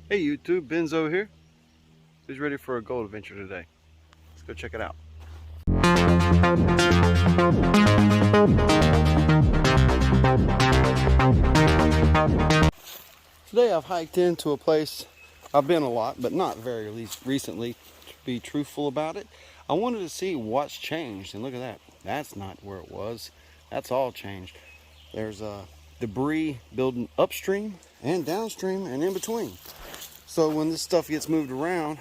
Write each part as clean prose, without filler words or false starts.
Hey YouTube, Benzo here. Who's ready for a gold adventure today? Let's go check it out. Today I've hiked into a place I've been a lot, but not very recently, to be truthful about it. I wanted to see what's changed, and look at that. That's not where it was. That's all changed. There's debris building upstream and downstream and in between. So when this stuff gets moved around,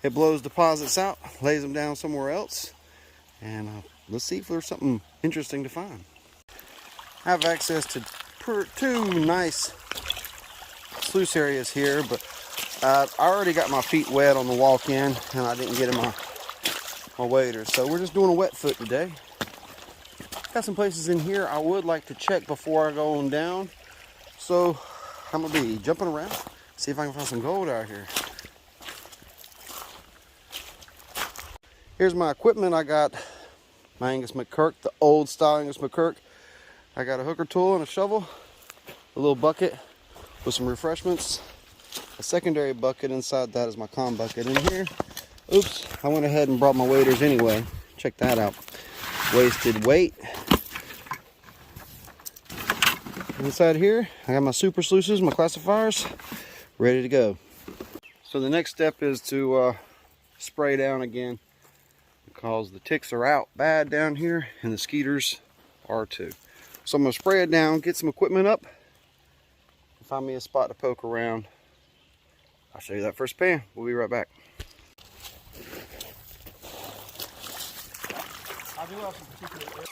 it blows deposits out, lays them down somewhere else, and let's see if there's something interesting to find. I have access to two nice sluice areas here, but I already got my feet wet on the walk-in, and I didn't get in my waders. So we're just doing a wet foot today. Got some places in here I would like to check before I go on down. So I'm gonna be jumping around, see if I can find some gold out here. Here's my equipment. I got my Angus McKirk, the old style Angus McKirk. I got a hooker tool and a shovel, a little bucket with some refreshments, a secondary bucket. Inside that is my con bucket. In here, oops, I went ahead and brought my waders anyway. Check that out. Wasted weight. Inside here, I got my super sluices, my classifiers, ready to go. So the next step is to spray down again, because the ticks are out bad down here and the skeeters are too. So I'm going to spray it down, get some equipment up, find me a spot to poke around. I'll show you that first pan. We'll be right back. I do have some particular...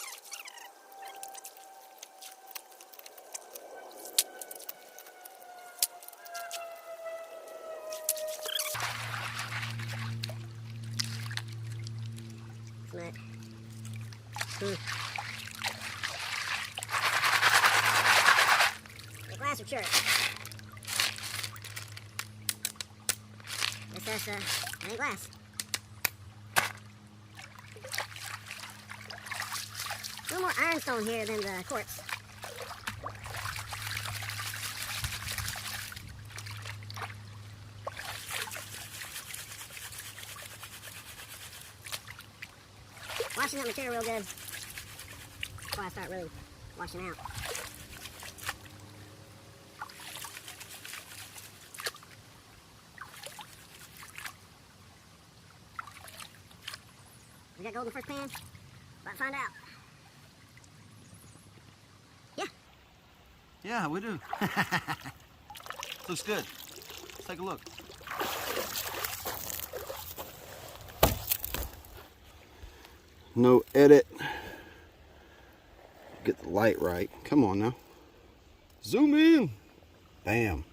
Smack. The glass or church? That's I think glass. A little more ironstone here than the quartz. Washing that material real good before I start really washing out. We got gold in the first pan. About to find out. Yeah. Yeah, we do. Looks good. Let's take a look. No edit. Get the light right. Come on now. Zoom in. Bam.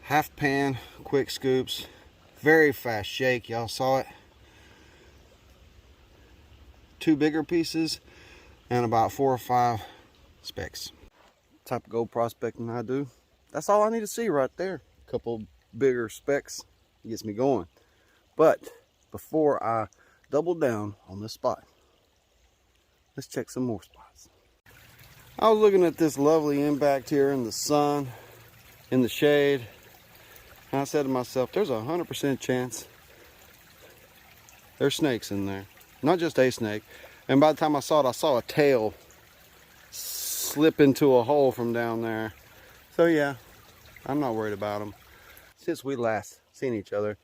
Half pan, quick scoops. Very fast shake. Y'all saw it. 2 bigger pieces and about 4 or 5 specks. Type of gold prospecting I do. That's all I need to see right there. A couple bigger specks gets me going. But before I double down on this spot, let's check some more spots. I was looking at this lovely impact here in the sun, in the shade, and I said to myself, there's a 100% chance there's snakes in there. Not just a snake. And by the time I saw it, I saw a tail slip into a hole from down there. So yeah, I'm not worried about them. Since we last seen each other,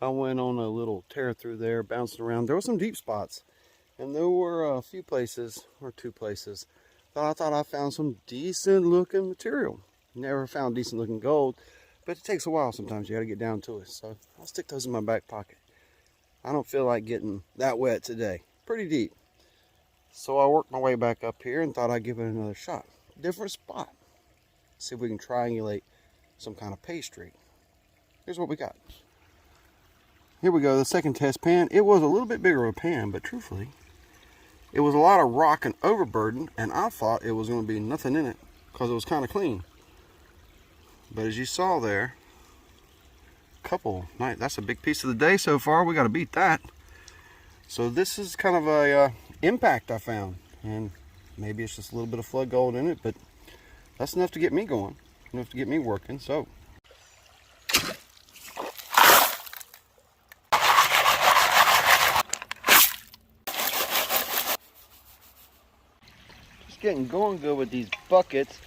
I went on a little tear through there, bouncing around. There were some deep spots, and there were a few places, or 2 places, that I thought I found some decent looking material. Never found decent looking gold, but it takes a while sometimes. You got to get down to it. So I'll stick those in my back pocket. I don't feel like getting that wet today. Pretty deep. So I worked my way back up here and thought I'd give it another shot. Different spot. See if we can triangulate some kind of pastry. Here's what we got. Here we go, the second test pan. It was a little bit bigger of a pan, but truthfully, it was a lot of rock and overburden, and I thought it was going to be nothing in it because it was kind of clean. But as you saw there, that's a big piece of the day so far. We got to beat that. So this is kind of a impact I found, and maybe it's just a little bit of flood gold in it, but that's enough to get me going, enough to get me working. So getting going good with these buckets.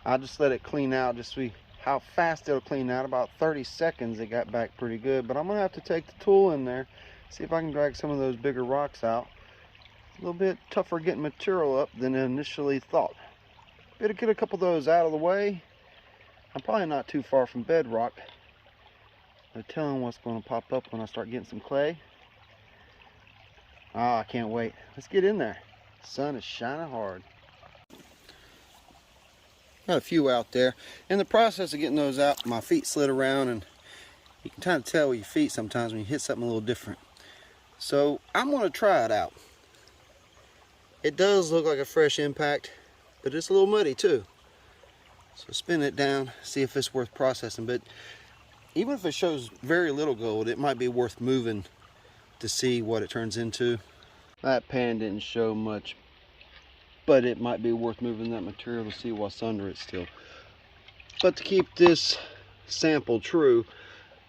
I'll just let it clean out, just see how fast it'll clean out. About 30 seconds it got back pretty good, but I'm gonna have to take the tool in there, see if I can drag some of those bigger rocks out. A little bit tougher getting material up than initially thought. Better get a couple of those out of the way. I'm probably not too far from bedrock. No telling what's going to pop up when I start getting some clay. Ah, I can't wait. Let's get in there. The sun is shining hard. Got a few out there. In the process of getting those out, my feet slid around, and you can kind of tell with your feet sometimes when you hit something a little different. So I'm going to try it out. It does look like a fresh impact, but it's a little muddy too. So spin it down, see if it's worth processing. But even if it shows very little gold, it might be worth moving to see what it turns into. That pan didn't show much, but it might be worth moving that material to see what's under it still. But to keep this sample true,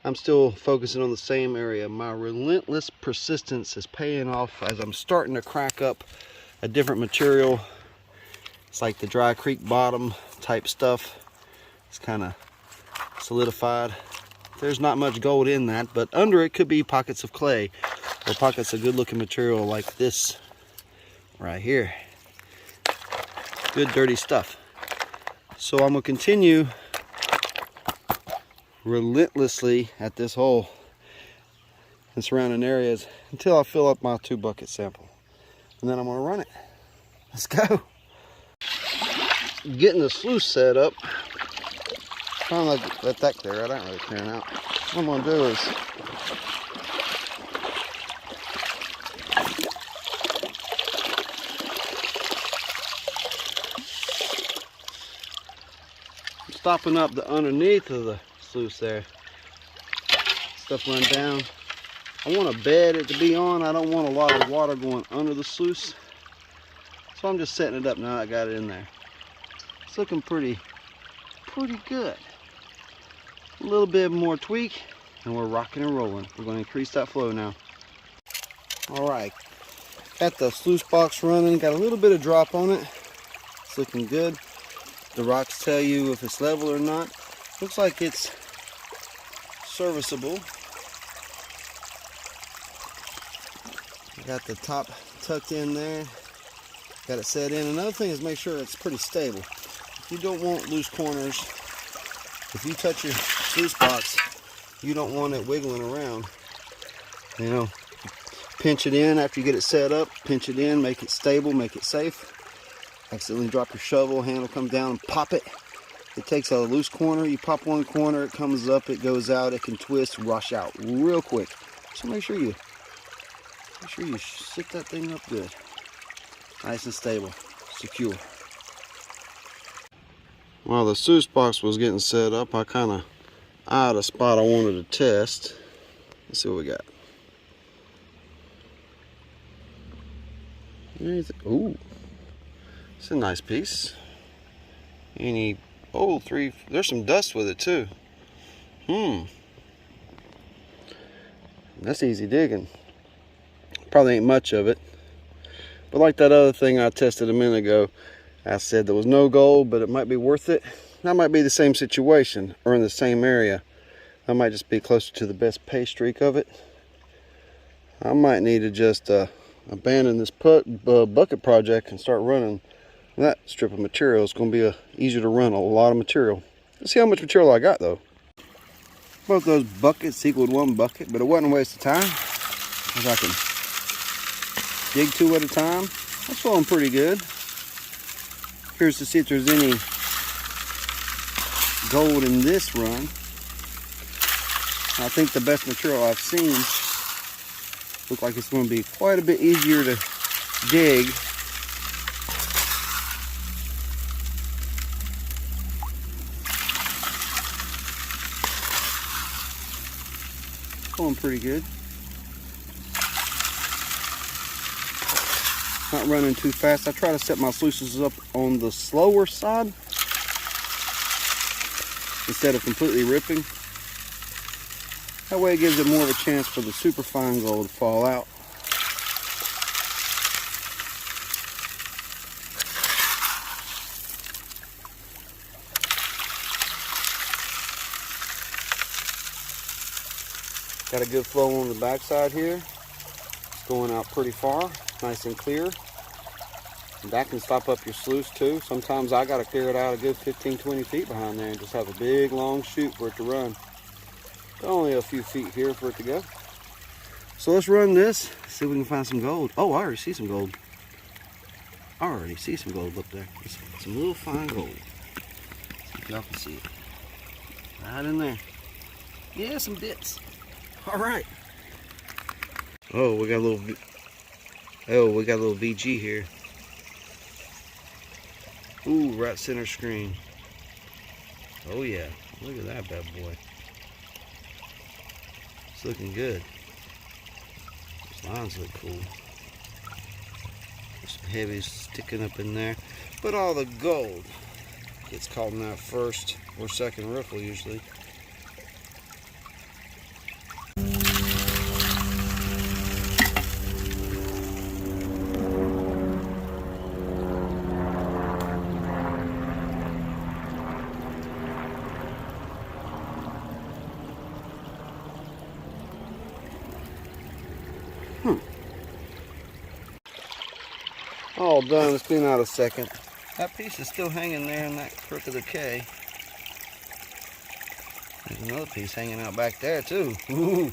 I'm still focusing on the same area. My relentless persistence is paying off as I'm starting to crack up a different material. It's like the dry creek bottom type stuff. It's kind of solidified. There's not much gold in that, but under it could be pockets of clay or pockets of good looking material like this right here. Good dirty stuff. So I'm gonna continue relentlessly at this hole and surrounding areas until I fill up my 2 bucket sample. And then I'm gonna run it. Let's go. Getting the sluice set up. Trying to let that clear out. I don't really clearing out. What I'm gonna do is stopping up the underneath of the sluice there. Stuff run down. I want a bed it to be on. I don't want a lot of water going under the sluice. So I'm just setting it up now. I got it in there. It's looking pretty good. A little bit more tweak and we're rocking and rolling. We're going to increase that flow now. All right, got the sluice box running. Got a little bit of drop on it. It's looking good. The rocks tell you if it's level or not. Looks like it's serviceable. Got the top tucked in there. Got it set in. Another thing is make sure it's pretty stable. You don't want loose corners. If you touch your sluice box, you don't want it wiggling around. You know, pinch it in after you get it set up. Pinch it in, make it stable, make it safe. Accidentally drop your shovel, handle comes down and pop it. It takes a loose corner. You pop one corner, it comes up, it goes out, it can twist, rush out real quick. So make sure you sit that thing up good. Nice and stable, secure. While the sluice box was getting set up, I kind of eyed a spot I wanted to test. Let's see what we got. Ooh, it's a nice piece. There's some dust with it too. That's easy digging. Probably ain't much of it. But like that other thing I tested a minute ago, I said there was no gold, but it might be worth it. That might be the same situation or in the same area. I might just be closer to the best pay streak of it. I might need to just abandon this bucket project and start running that strip of material. It's going to be easier to run a lot of material. Let's see how much material I got though. Both those buckets equaled 1 bucket, but it wasn't a waste of time. If I can dig 2 at a time, that's flowing pretty good. Curious to see if there's any gold in this run. I think the best material I've seen looks like it's going to be quite a bit easier to dig. Going pretty good. Not running too fast. I try to set my sluices up on the slower side instead of completely ripping. That way it gives it more of a chance for the super fine gold to fall out. Got a good flow on the backside here. It's going out pretty far, nice and clear. And that can stop up your sluice too. Sometimes I got to clear it out a good 15-20 feet behind there and just have a big long chute for it to run. Only a few feet here for it to go. So let's run this, see if we can find some gold. Oh, I already see some gold. I already see some gold up there. It's some little fine gold. See if y'all can see it. Right in there. Yeah, some bits. All right. Oh, we got a little VG here. Ooh, right center screen. Oh yeah, look at that bad boy. It's looking good. Those lines look cool. There's some heavies sticking up in there, but all the gold gets caught in that first or second riffle usually. All done. It's been out a second. That piece is still hanging there in that crook of the K. There's another piece hanging out back there too. Ooh,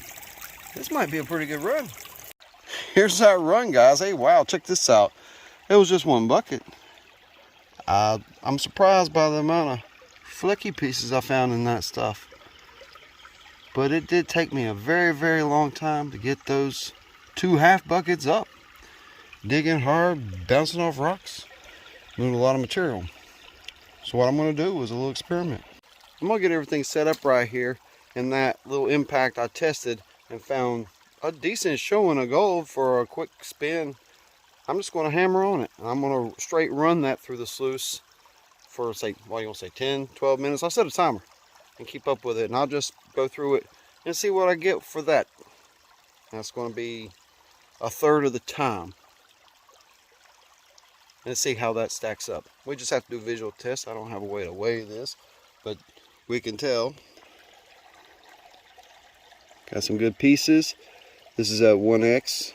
this might be a pretty good run. Here's that run, guys. Hey, wow, check this out. It was just one bucket. I'm surprised by the amount of flicky pieces I found in that stuff. But it did take me a very, very long time to get those 2 half buckets up. Digging hard, bouncing off rocks, moving a lot of material. So what I'm going to do is a little experiment. I'm going to get everything set up right here. And that little impact I tested and found a decent showing of gold for a quick spin. I'm just going to hammer on it. I'm going to straight run that through the sluice for, say, what you want to say, 10, 12 minutes. I'll set a timer and keep up with it. And I'll just go through it and see what I get for that. That's going to be a third of the time. And see how that stacks up. We just have to do a visual test. I don't have a way to weigh this, but we can tell. Got some good pieces. This is at 1x,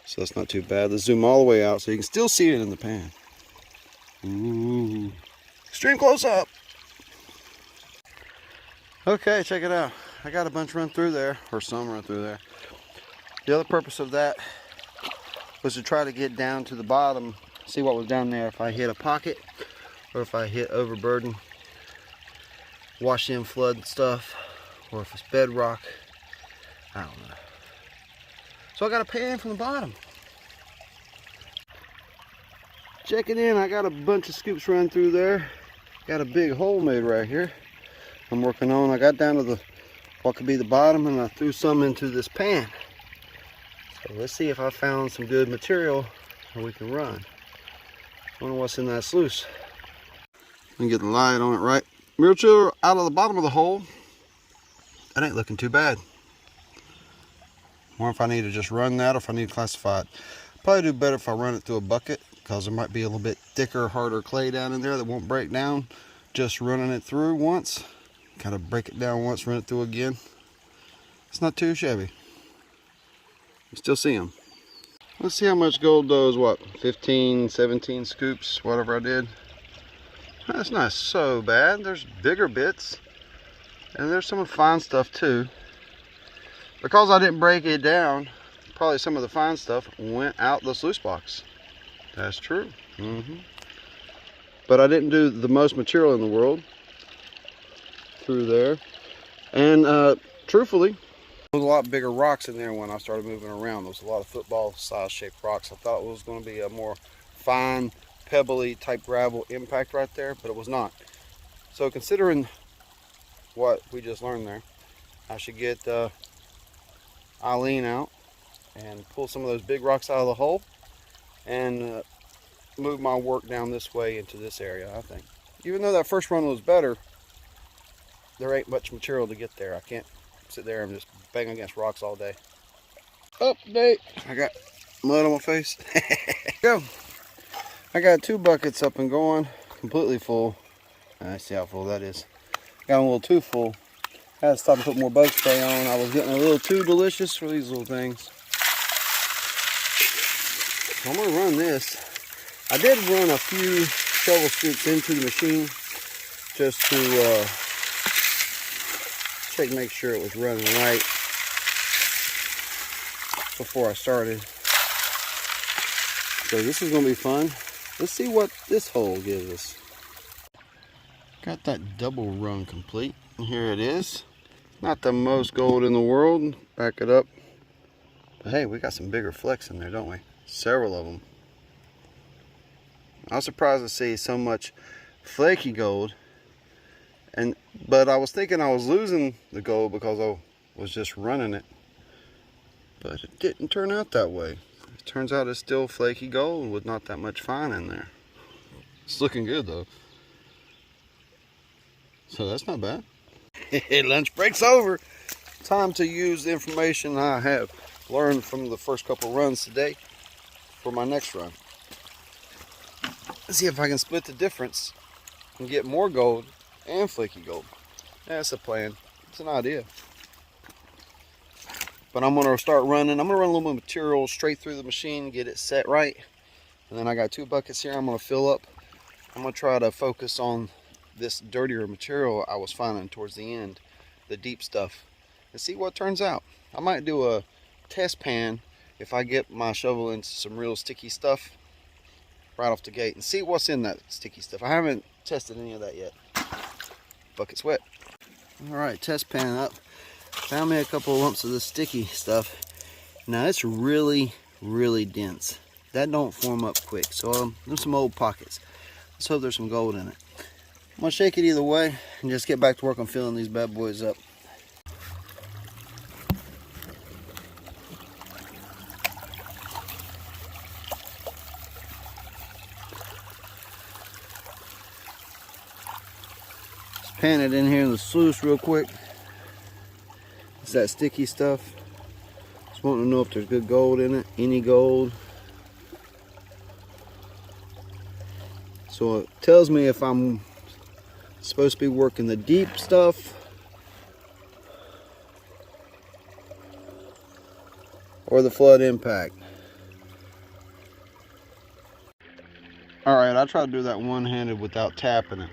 so that's not too bad. Let's zoom all the way out so you can still see it in the pan. Ooh, extreme close up. Okay, check it out. I got a bunch run through there, or some run through there. The other purpose of that was to try to get down to the bottom, see what was down there, if I hit a pocket or if I hit overburden, wash in flood stuff, or if it's bedrock. I don't know. So I got a pan from the bottom. Checking in, I got a bunch of scoops run through there. Got a big hole made right here. I'm working on. I got down to the what could be the bottom, and I threw some into this pan. So let's see if I found some good material that we can run. Wonder what's in that sluice. Let me get the light on it right. Mirror chiller out of the bottom of the hole. That ain't looking too bad. Or if I need to just run that, or if I need to classify it. Probably do better if I run it through a bucket, because there might be a little bit thicker, harder clay down in there that won't break down. Just running it through once. Kind of break it down once, run it through again. It's not too shabby. You still see them. Let's see how much gold those, what, 15, 17 scoops, whatever I did. That's not so bad. There's bigger bits. And there's some fine stuff too. Because I didn't break it down, probably some of the fine stuff went out the sluice box. That's true. But I didn't do the most material in the world through there. And truthfully, there was a lot bigger rocks in there when I started moving around. There was a lot of football size shaped rocks. I thought it was going to be a more fine, pebbly type gravel impact right there, but it was not. So considering what we just learned there, I should get Eileen out and pull some of those big rocks out of the hole and move my work down this way into this area. I think even though that first run was better, there ain't much material to get there. I can't sit there and just bang against rocks all day. Update. I got mud on my face. Go. I got 2 buckets up and going, completely full. I see how full that is. Got a little too full. Had to stop and put more bug spray on. I was getting a little too delicious for these little things. So I'm gonna run this. I did run a few shovel scoops into the machine just to make sure it was running right before I started. So this is gonna be fun. Let's see what this hole gives us. Got that double run complete. And here it is. Not the most gold in the world. Back it up. But hey, we got some bigger flecks in there, don't we? Several of them. I was surprised to see so much flaky gold. But I was thinking I was losing the gold because I was just running it. But it didn't turn out that way. It turns out it's still flaky gold with not that much fine in there. It's looking good though. So that's not bad. Lunch break's over. Time to use the information I have learned from the first couple runs today for my next run. Let's see if I can split the difference and get more gold and flaky gold. That's a plan. It's an idea. But I'm going to start running. I'm going to run a little bit of material straight through the machine, get it set right. And then I got 2 buckets here I'm going to fill up. I'm going to try to focus on this dirtier material I was finding towards the end, the deep stuff, and see what turns out. I might do a test pan if I get my shovel into some real sticky stuff right off the gate and see what's in that sticky stuff. I haven't tested any of that yet. Bucket's wet. Alright, test pan up. Found me a couple of lumps of this sticky stuff. Now it's really dense. That don't form up quick. So there's some old pockets. Let's hope there's some gold in it. I'm gonna shake it either way and just get back to work on filling these bad boys up. Just pan it in here in the sluice real quick. It's that sticky stuff. Just wanting to know if there's good gold in it, any gold. So it tells me if I'm supposed to be working the deep stuff or the flood impact. Alright, I tried to do that one-handed without tapping it.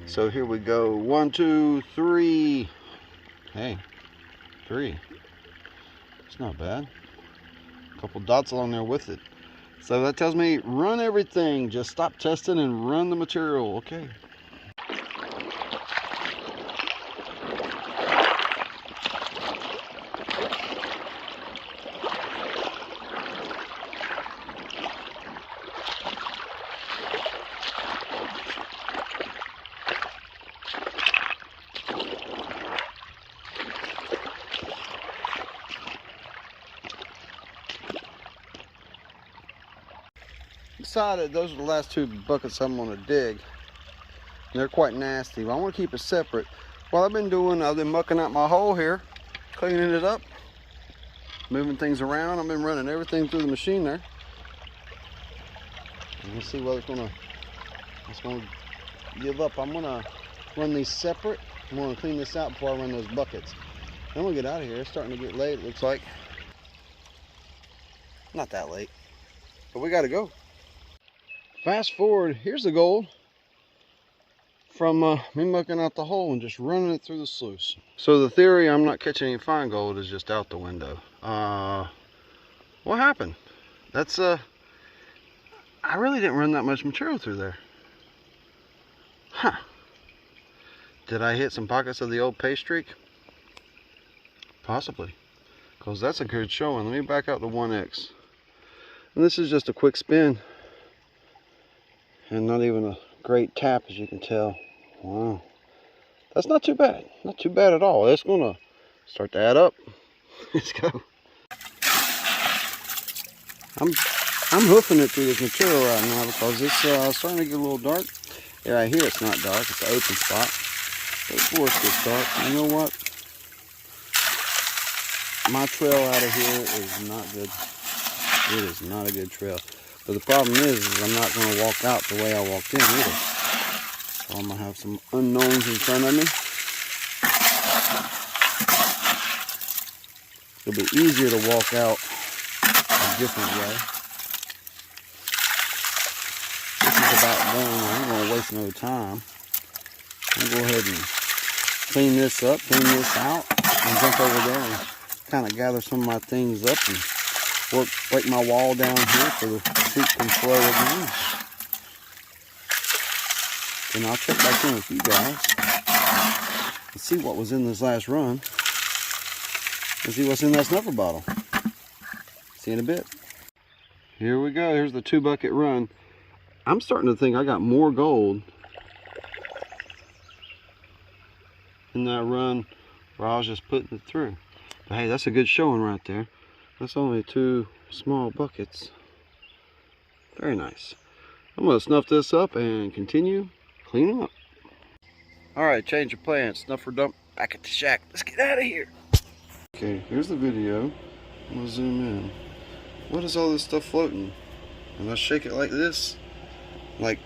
So here we go. 1, 2, 3. Hey, 3. It's not bad. A couple dots along there with it. So that tells me run everything. Just stop testing and run the material. Okay. Decided those are the last 2 buckets I'm going to dig. They're quite nasty, but I want to keep it separate. What I've been doing, I've been mucking out my hole here, cleaning it up, moving things around. I've been running everything through the machine there. And we'll see what it's going to give up. I'm going to run these separate. I'm going to clean this out before I run those buckets. Then we'll get out of here. It's starting to get late, it looks like. Not that late, but we got to go. Fast forward, here's the gold from me mucking out the hole and just running it through the sluice. So the theory I'm not catching any fine gold is just out the window. What happened? That's I really didn't run that much material through there. Huh. Did I hit some pockets of the old pay streak? Possibly, because that's a good showing. Let me back out to 1X. And this is just a quick spin. And not even a great tap, as you can tell. Wow. That's not too bad. Not too bad at all. It's going to start to add up. Let's go. I'm hoofing it through this material right now because it's starting to get a little dark. Yeah, right here it's not dark. It's an open spot. But before it gets dark, you know what? My trail out of here is not good. It is not a good trail. But the problem is I'm not going to walk out the way I walked in either. So I'm going to have some unknowns in front of me. It'll be easier to walk out a different way. This is about done. I ain't gonna waste no time. I'll go ahead and clean this up, clean this out, and jump over there and kind of gather some of my things up and break my wall down here so the creek can flow again. And I'll check back in with you guys and see what was in this last run and see what's in that snuffer bottle. See you in a bit. Here we go. Here's the 2-bucket run. I'm starting to think I got more gold in that run where I was just putting it through. But hey, that's a good showing right there. That's only 2 small buckets. Very nice. I'm going to snuff this up and continue cleaning up. Alright, change of plans. Snuffer dump back at the shack. Let's get out of here. Okay, here's the video. I'm going to zoom in. What is all this stuff floating? And I shake it like this. Like,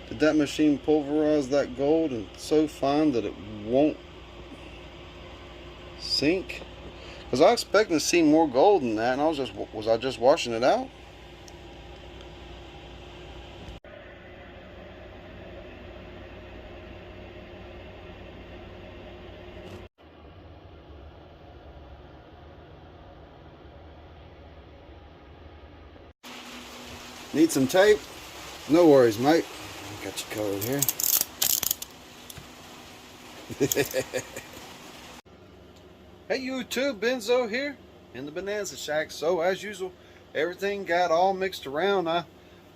did that machine pulverize that gold and so fine that it won't sink? Because I was expecting to see more gold in that, and was I just washing it out? Need some tape? No worries, mate. Got you covered here. Hey YouTube, Benzo here in the Bonanza Shack. So as usual, everything got all mixed around. I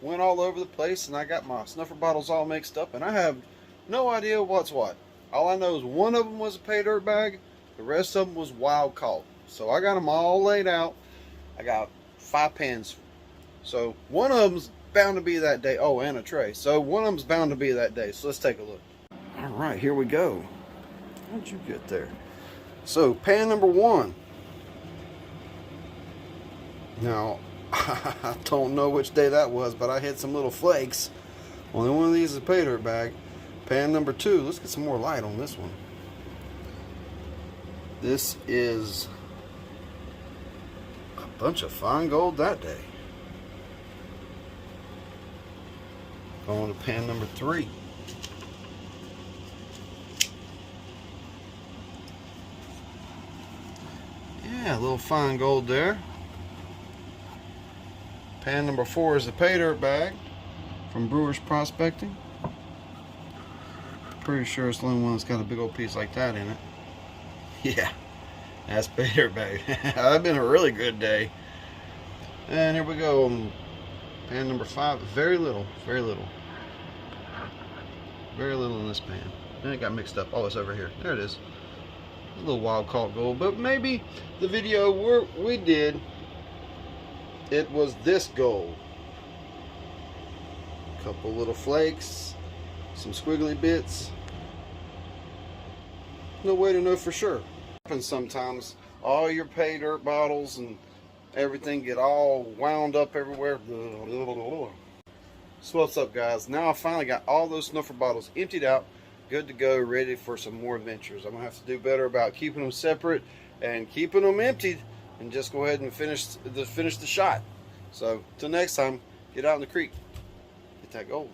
went all over the place and I got my snuffer bottles all mixed up, and I have no idea what's what. All I know is one of them was a pay dirt bag, the rest of them was wild caught. So I got them all laid out. I got 5 pans. So one of them's bound to be that day. Oh, and a tray. So one of them's bound to be that day. So let's take a look. All right, here we go. How'd you get there? So pan number 1. Now, I don't know which day that was, but I hit some little flakes. Only one of these is a pay dirt bag. Pan number 2. Let's get some more light on this one. This is a bunch of fine gold that day. Going to pan number 3. Yeah, a little fine gold there. Pan number 4 is the pay dirt bag from Brewer's Prospecting. Pretty sure it's the only one that's got a big old piece like that in it. Yeah, that's pay dirt bag. That's been a really good day. And here we go. Pan number 5. Very little, very little. Very little in this pan. And it got mixed up. Oh, it's over here. There it is. A little wild caught gold, but maybe the video we did, it was this gold. A couple little flakes, some squiggly bits. No way to know for sure. Happens sometimes. All your pay dirt bottles and everything get all wound up everywhere. So what's up, guys? Now I finally got all those snuffer bottles emptied out, good to go, ready for some more adventures. I'm gonna have to do better about keeping them separate and keeping them emptied, and just go ahead and finish the shot. So till next time, get out in the creek, get that gold.